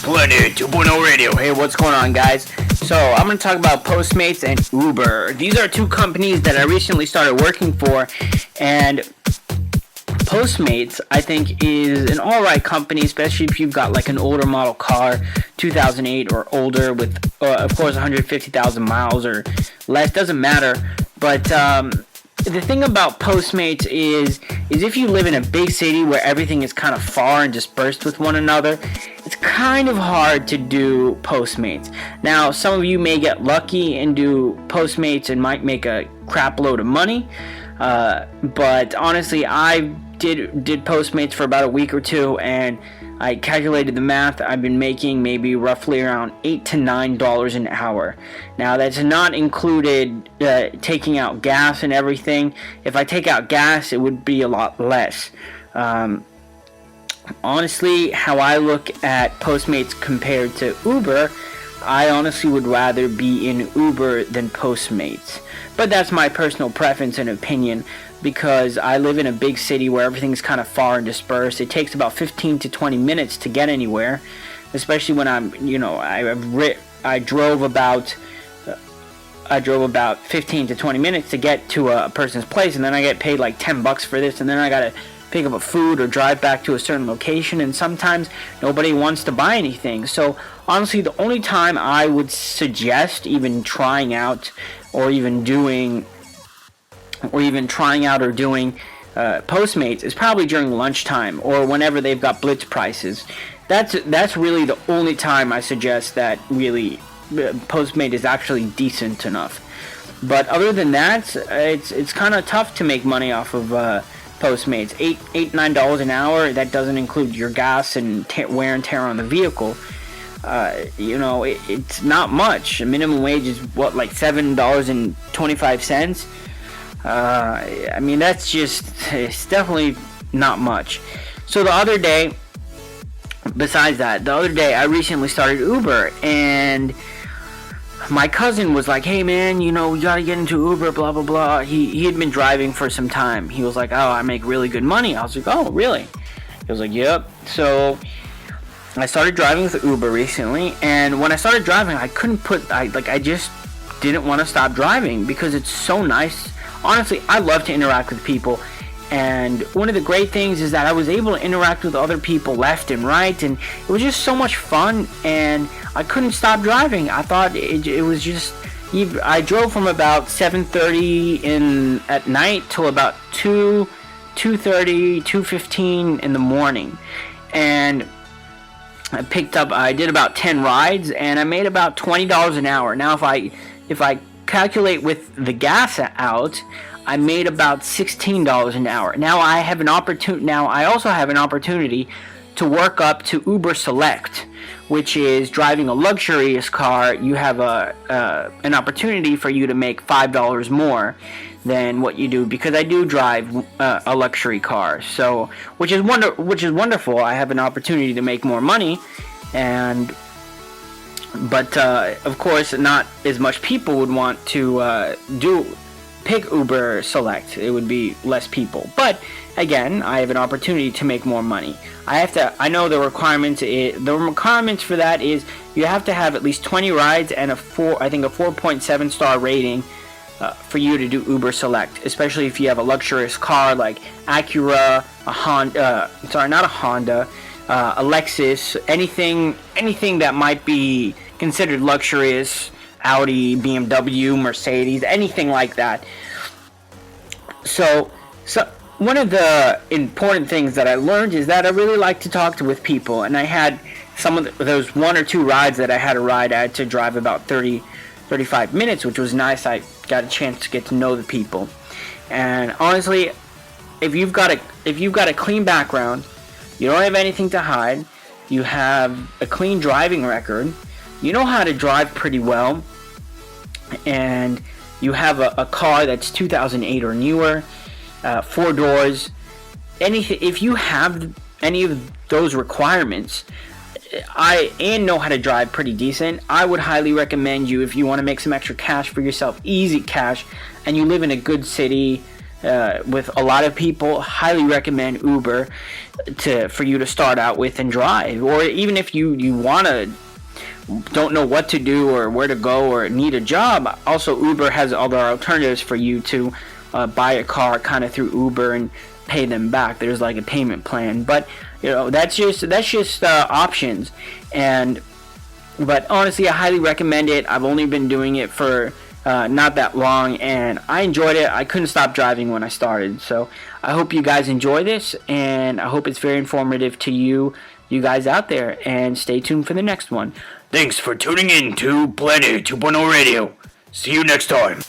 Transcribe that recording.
Planet 2.0 Radio. Hey, what's going on, guys? So, I'm going to talk about Postmates and Uber. These are two companies that I recently started working for, and Postmates, I think, is an alright company, especially if you've got like an older model car, 2008 or older, with, of course, 150,000 miles or less, doesn't matter. But the thing about Postmates is if you live in a big city where everything is kind of far and dispersed with one another, it's kind of hard to do Postmates. Now, some of you may get lucky and do Postmates and might make a crap load of money, but honestly, I did Postmates for about a week or two, and I calculated the math. I've been making maybe roughly around $8 to $9 an hour. Now, that's not included taking out gas and everything. If I take out gas, it would be a lot less. Honestly, how I look at Postmates compared to Uber, I honestly would rather be in Uber than Postmates. But that's my personal preference and opinion, because I live in a big city where everything's kind of far and dispersed. It takes about 15 to 20 minutes to get anywhere, especially when I drove about 15 to 20 minutes to get to a person's place, and then I get paid like $10 for this, and then I gotta pick up a food or drive back to a certain location, and sometimes nobody wants to buy anything. So honestly, the only time I would suggest even trying out or doing Postmates is probably during lunchtime or whenever they've got blitz prices. That's really the only time I suggest that really Postmate is actually decent enough. But other than that, it's kind of tough to make money off of Postmates. $9 an hour. That doesn't include your gas and wear and tear on the vehicle. It's not much. Minimum wage is what, like $7.25. I mean, it's definitely not much. So the other day I recently started Uber, and my cousin was like, hey man, you gotta get into Uber, blah blah blah. He had been driving for some time. He was like, oh, I make really good money. I was like, oh really? He was like, yep. So I started driving with Uber recently, and when I started driving, I just didn't want to stop driving because it's so nice. Honestly, I love to interact with people, and one of the great things is that I was able to interact with other people left and right, and it was just so much fun, and I couldn't stop driving. I thought it was just, I drove from about 7:30 at night till about 2:30, 2:15 in the morning, and I did about 10 rides, and I made about $20 an hour. Now, if I calculate with the gas out, I made about $16 an hour. Now I also have an opportunity to work up to Uber Select, which is driving a luxurious car. You have an opportunity for you to make $5 more than what you do, because I do drive a luxury car. So, which is wonderful. I have an opportunity to make more money, but of course, not as much people would want to pick Uber Select. It would be less people. But again, I have an opportunity to make more money. I know the requirements. The requirements for that is you have to have at least 20 rides and a 4.7 star rating for you to do Uber Select, especially if you have a luxurious car like Acura, a Lexus, anything that might be considered luxurious, Audi, BMW, Mercedes, anything like that. So one of the important things that I learned is that I really like to talk with people, and I had those one or two rides that I had I had to drive about 35 minutes, which was nice. I got a chance to get to know the people. And honestly, if you've got a clean background, you don't have anything to hide, you have a clean driving record, you know how to drive pretty well, and you have a car that's 2008 or newer, 4 doors, if you have any of those requirements, and know how to drive pretty decent, I would highly recommend you, if you want to make some extra cash for yourself, easy cash, and you live in a good city, with a lot of people. Highly recommend Uber for you to start out with and drive. Or even if you don't know what to do or where to go or need a job, also Uber has other alternatives for you to buy a car kind of through Uber and pay them back. There's like a payment plan, but that's just options. But honestly, I highly recommend it. I've only been doing it for not that long, and I enjoyed it. I couldn't stop driving when I started. So I hope you guys enjoy this, and I hope it's very informative to you guys out there. And stay tuned for the next one. Thanks for tuning in to Planet 2.0 Radio. See you next time.